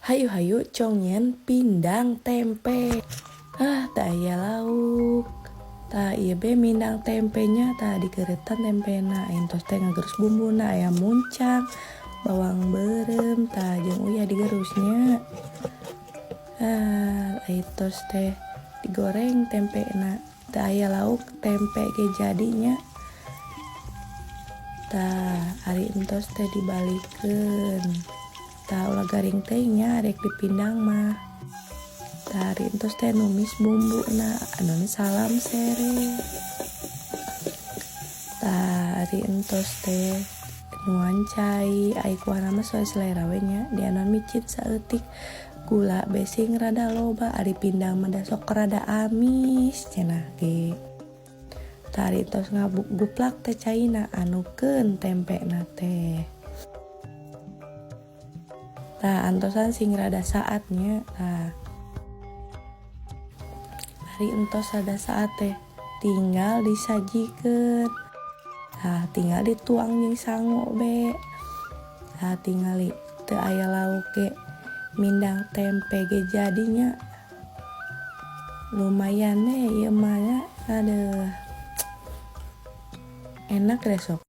Hayu-hayu congen pindang tempe. Tak aya lauk. Tak iya be mindang tempenya tak dikeretan tempena. Entos teh ngagerus bumbuna aya muncang, bawang berem, tak jeung uyah digerusnya. Entos teh digoreng tempena. Tak aya lauk tempe ge jadinya. Tak ari entos teh dibalikeun. Tak ulah garing teh nya rek dipindang mah. Tari entos teh numis bumbuna anu salam sere. Tari entos teh nuan cai ai kuahna mah sesuai selera we nya. Dianon micin saeutik, gula besing rada loba, ari pindang mah da sok rada amis cenah ge. Tari entos guplak teh caina anukeun tempena teh. Antosan sing rada saatnya. Ari entos rada saat teh tinggal disajikeun. Tinggal dituang jeung sango be. Tingali teu aya lauk ge mindang tempe ge jadinya. Lumayan ieu mah nya. Enak deh sok.